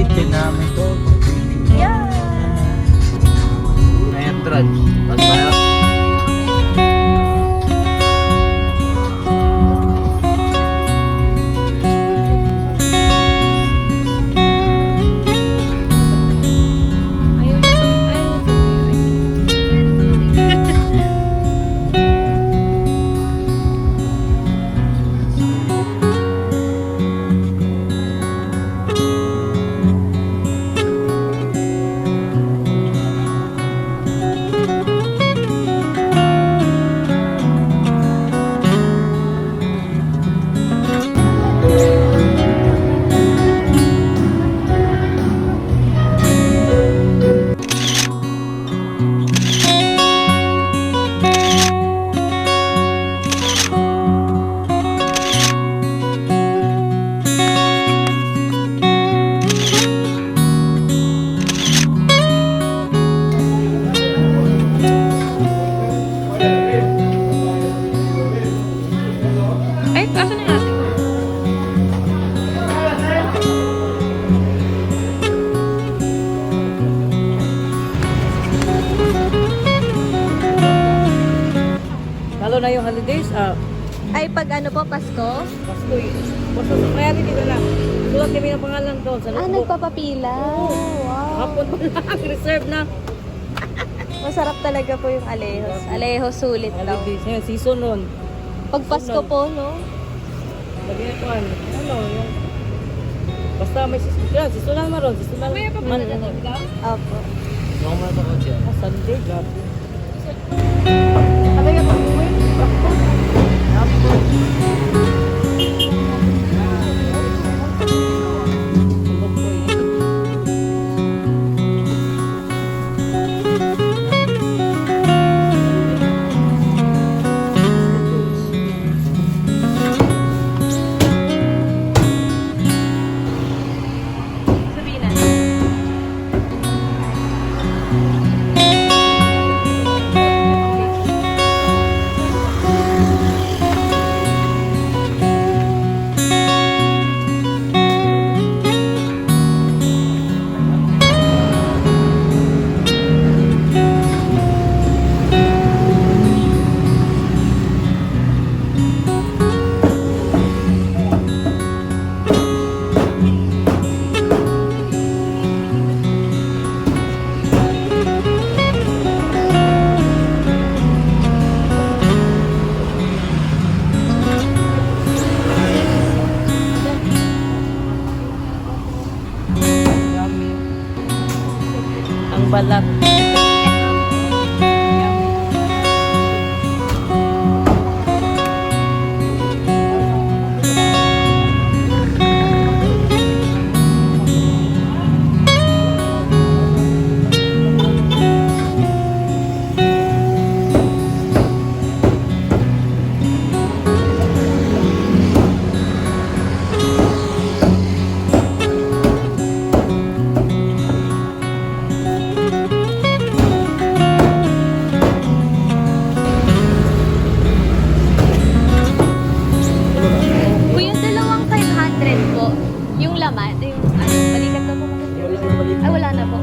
Cavite namin to. Yeah! May entrance. Tapos tayo. Ay, asan na yung ate ko? Lalo na yung holidays, Ay, pag ano po, Pasko? Pasko yun. Basta kaya dito na. Sulat kami ng pangalan doon sa Ah, notebook. nagpapapila. Wow. Hapon pa lang, reserve na. Masarap talaga po yung alehos. Alehos sulit daw. Holidays, ngayon, season nun. Pag Pasko po, no? Lagyan ko yung... Basta may season. Yan, season lang maroon. Season lang. May pa pala na ito. Opo. Mga mga sa kotse. Sunday, grabe. Ano yung pag-uwi? Tulog ko yun. Sabihin na. Ang balat. Kuya, dalawang 500 po. Yung laman, yung ano, balikat na po mo. Ay, wala na po.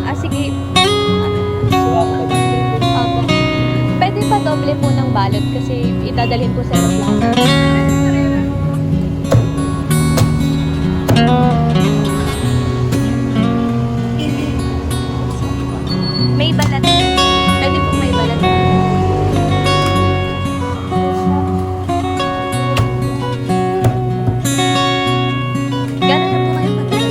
Ah, sige. Opo. Pwede pa doble po ng balot kasi itadalhin po sa aeroplano. May balat. Pwede po may balat. Gano'n na po kayo matagal?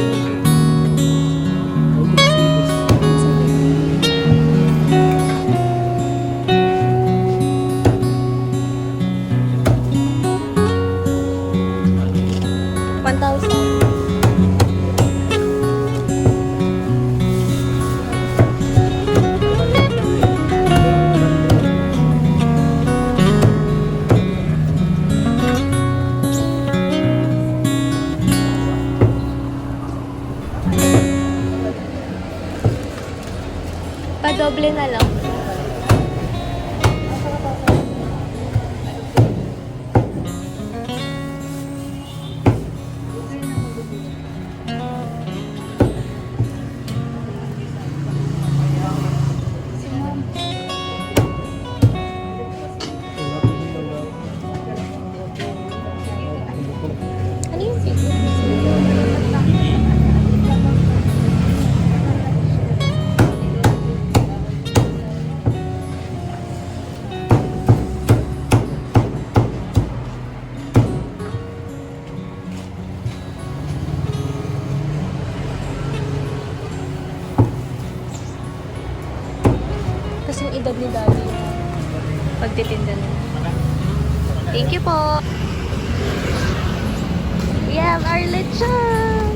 Padoble na lang. kasing edad ni Daddy. Pagtitinda niya. Thank you po. We have our lechon.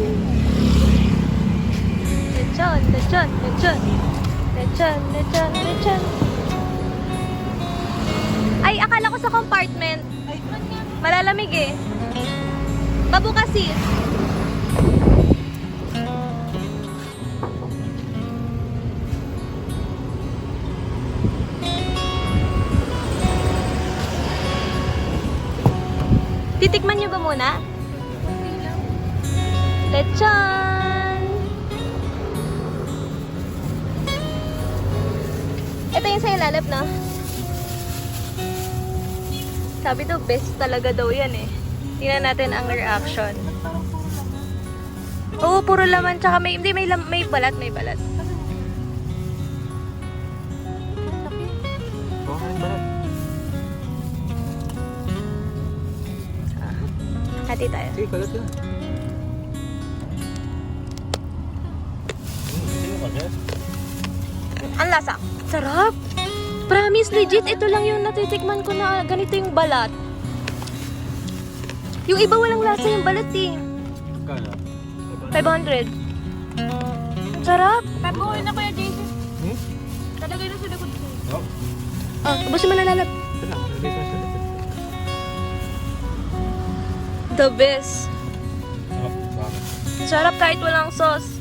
Lechon, lechon, lechon. Lechon, lechon, lechon. Ay, akala ko sa compartment. Malalamig eh. Pabukas sis. Titikman niyo ba muna? Lechon! Ito yung sa ilalap, no? Sabi daw, best talaga daw yan eh. Tingnan natin ang reaction. Oo, puro laman. Tsaka may, hindi, may balat, may balat. Hati tayo. Sige, kalat yun. Ang lasa. Sarap. Promise, legit. Ito lang yung natitikman ko na ganito yung balat. Yung iba walang lasa yung balat eh. Kala. 500. Sarap. Tabuhin na kaya, Jason. Hmm? Talagay na sa likod ko. Oh. Oh, ubusin mo na lalap. Ito lang. Lagay sa salit. The best. Sarap kahit walang sauce.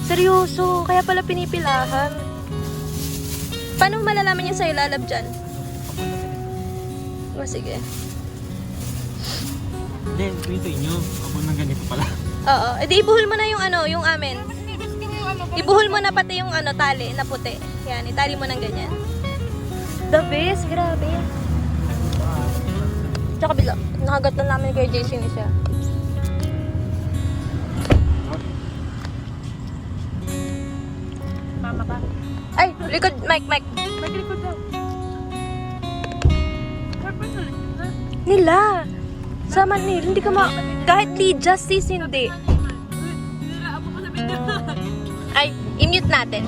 Seryoso, kaya pala pinipilahan. Paano mo malalaman yung sa'yo lalab dyan? Oh, sige. Hindi, ito inyo. Ako nang ganito pala. Oo, edi ibuhol mo na yung ano, yung amin. Ibuhol mo na pati yung ano, tali na puti. Yan, itali mo ng ganyan. The best, grabe. Tsaka bila, nakagat na namin kay Jason siya. Mama ka. Ay, likod, Mike. Maglikod daw. Nila. Sama nila, hindi ka kahit di justice, hindi. Nila, ako ko sa video. Ay, i-mute natin.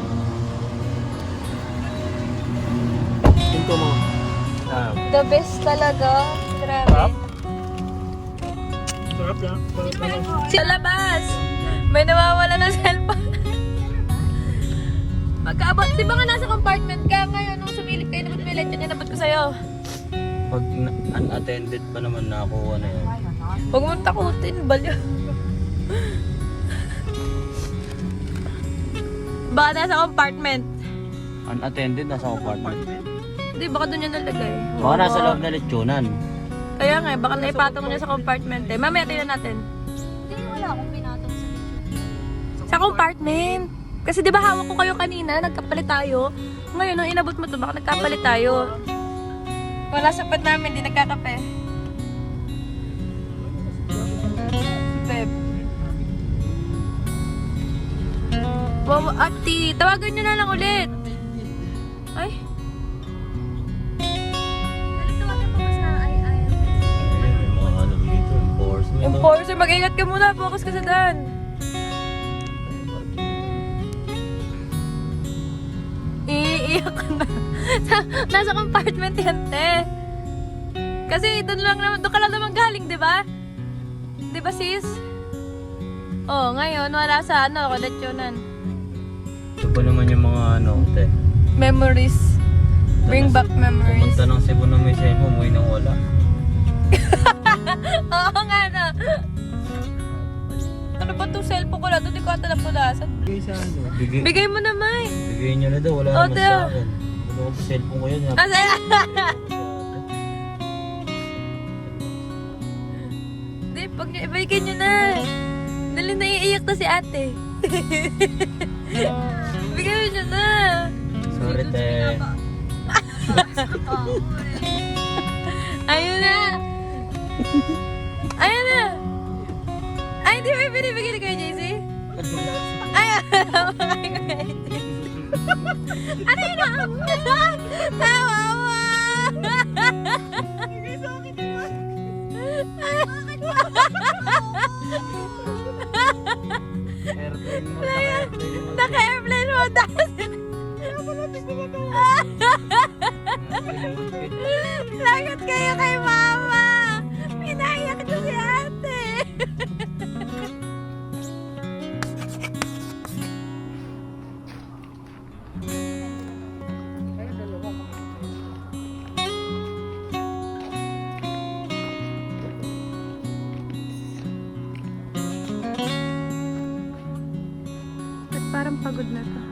Ito mo. The best talaga. Grabe. Sarap? Sarap yan. Sa labas, may nawawala na cellphone. Pagkaabot, di ba nga nasa compartment ka ngayon nung sumilip kayo, dapat may lechon, inabot ko sa'yo. Pag unattended pa naman nakuha na yan. Huwag mong takutin, balyo. Baka nasa compartment. Unattended, nasa apartment. Hindi, baka doon yun nalagay. Baka nasa loob na lechonan. Kaya nga, baka naipatong niya sa compartment eh. Mamaya tingnan natin. Hindi, wala akong pinatong sa lechon. Sa compartment. Kasi di ba hawak ko kayo kanina, nagkapalit tayo. Ngayon, nung inabot mo to, baka nagkapalit tayo. Wala sapat namin, di nagkakape. Beb. Wow, ati, tawagan nyo na lang ulit. Ay. Tawagan pa mas na ay. May mga ano dito, enforcement. Enforcer, mag-ingat ka muna. Focus ka sa daan. Iiyak ka na. Nasa compartment yan, te. Kasi doon ka lang naman galing, di ba? Di ba, sis? Oh, ngayon, wala sa ano, koleksyonan. Ito pa naman yung mga ano, te. Memories. Bring back memories. Pumunta ng Cebu na may cellphone, umuwi nang wala. Oo nga, no. Ano ba itong cellphone ko na? Doon di ko ata napunasan. Bigay sa ano? Bigay mo na, May. Bigay nyo na daw, wala Oh, naman Teo. sa akin. Wala ko sa cellphone ko yun. Kasi, hindi, pag nyo, ibigay nyo na. Dali naiiyak na si ate. Bigay nyo na. Sorry, te. Ayun na. Ayun na. Ay, hindi mo binibigay ni Kuya JC? Ayun. Ano yun ang? Tawawa. Airplane mo, naka-airplane mo. Naka-airplane mode. Parang pagod na to.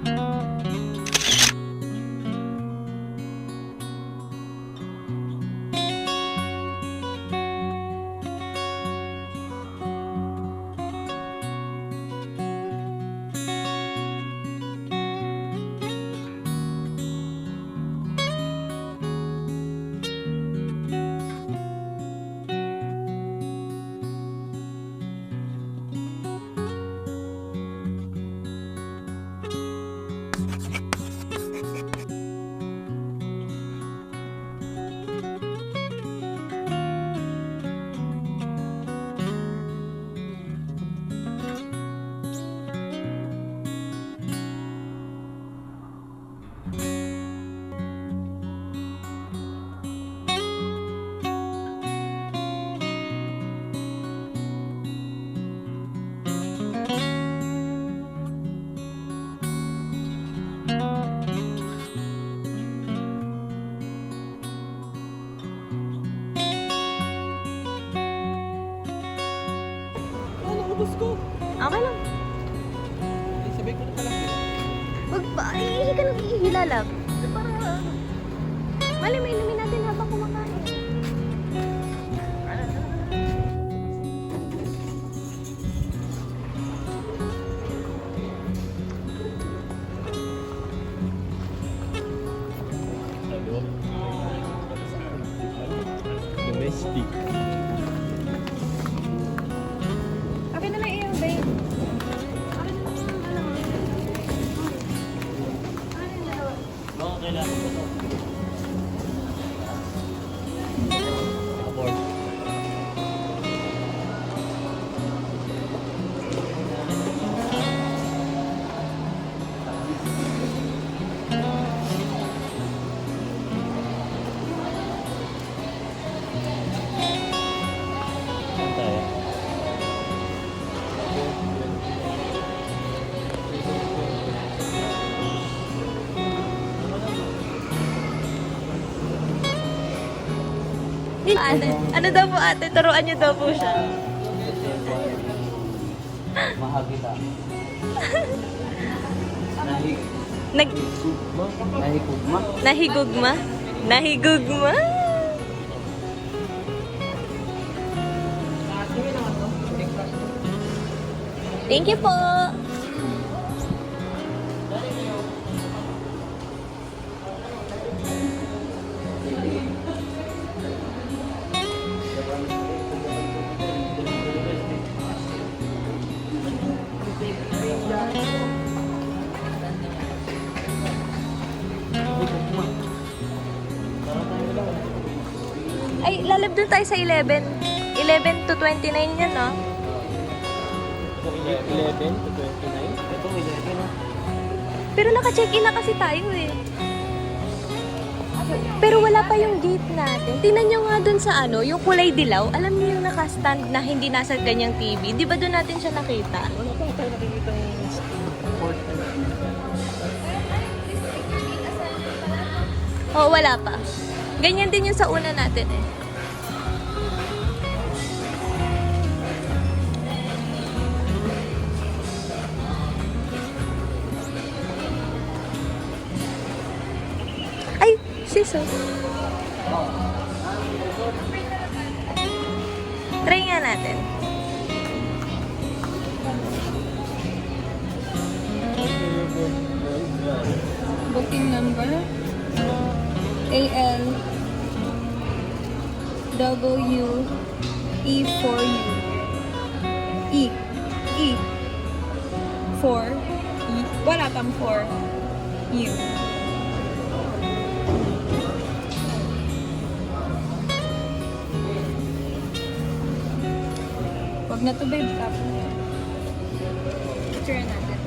Ubus ko. Okay lang. Sabay ko na pala. Wag ba? Iihi ka nang iihila lang. Para... Mali, may inumin natin habang kumakain. Domestic. Akin na lang iyo, babe. Akin na lang yung dalawa. Akin na yung dalawa. Baka kailangan ko to. Abort. Saan tayo? Ate, ano daw po ate? Turuan niyo daw po siya. Mahal kita. Nag... Nahigugma. Nahigugma? Nahigugma? Thank you po. Ay, lalab doon tayo sa 11. 11 to 29 yan, no? 11 to 29? Ito 11 na. Pero naka-check-in na kasi tayo eh. Pero wala pa yung gate natin. Tingnan nyo nga dun sa ano, yung kulay dilaw. Alam niyo yung naka-stand na hindi nasa ganyang TV. Di ba doon natin siya nakita? Wala pa tayo nakikita yung port. Oo, wala pa. Ganyan din yung sa una natin eh. Ay, sis oh. Try nga natin. Booking number AL W E4U E 4 E wala pang 4 U. Wag na to babe, tapos na. Picture natin.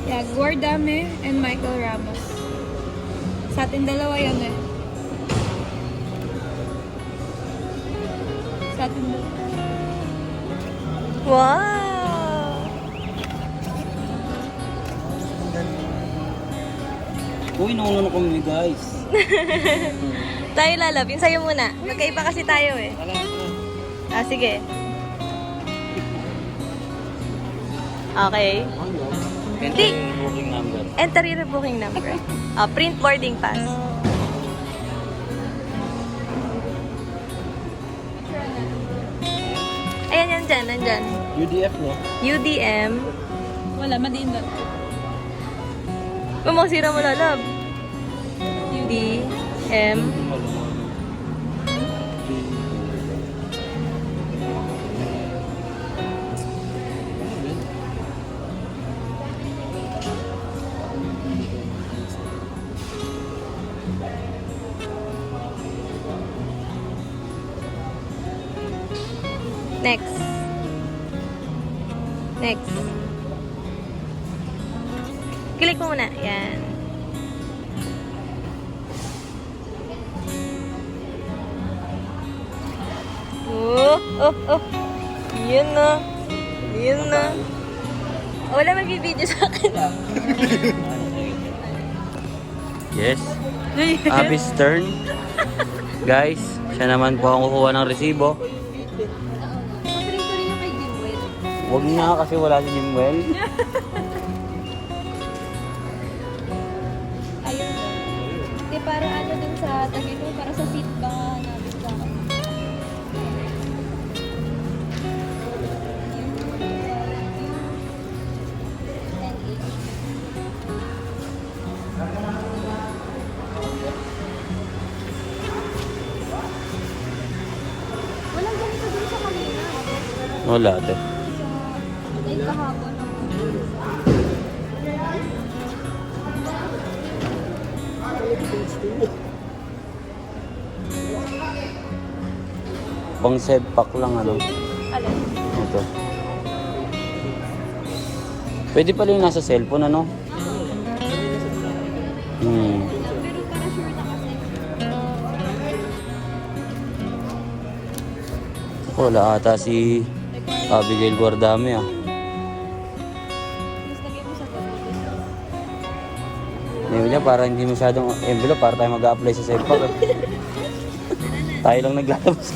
Yeah, Guardame and Michael Ramos. Sa atin dalawa yan eh. Sa atin dalawa. Wow! Uy, nauna na kami guys. Tayo lalab, yung sa'yo muna. Magkaiba kasi tayo eh. Wala na. Ah, sige. Okay. Ano? Enter yung booking number. Enter your booking number. Print boarding pass. Ayan, yan dyan, nandyan. UDF no? UDM. Wala, madiin lang. Pumasira mo lalab. UDM. Next. Next. Click mo muna. Yan. Oh. Yun na. Yun na. Wala mag-video sa akin. Yes. Abby's turn. Guys, siya naman po ang kukuha ng resibo. Huwag na kasi wala si Jimwell. Ayun. Di para ano dun sa Tagaytay, para sa seat ba namin sa walang ganito dun sa kanina. Wala, ate. Ay, kahapon. Pang set pack lang ano. Alin? Ito. Pwede pala yung nasa cellphone ano? Hmm. Pero para sure na kasi. Wala ata si Abigail Guardame ah. Mas lagay mo sa baba. Ngayon niya para hindi masyadong envelope para tayo mag-a-apply sa set pack. Tayo lang naglalabas.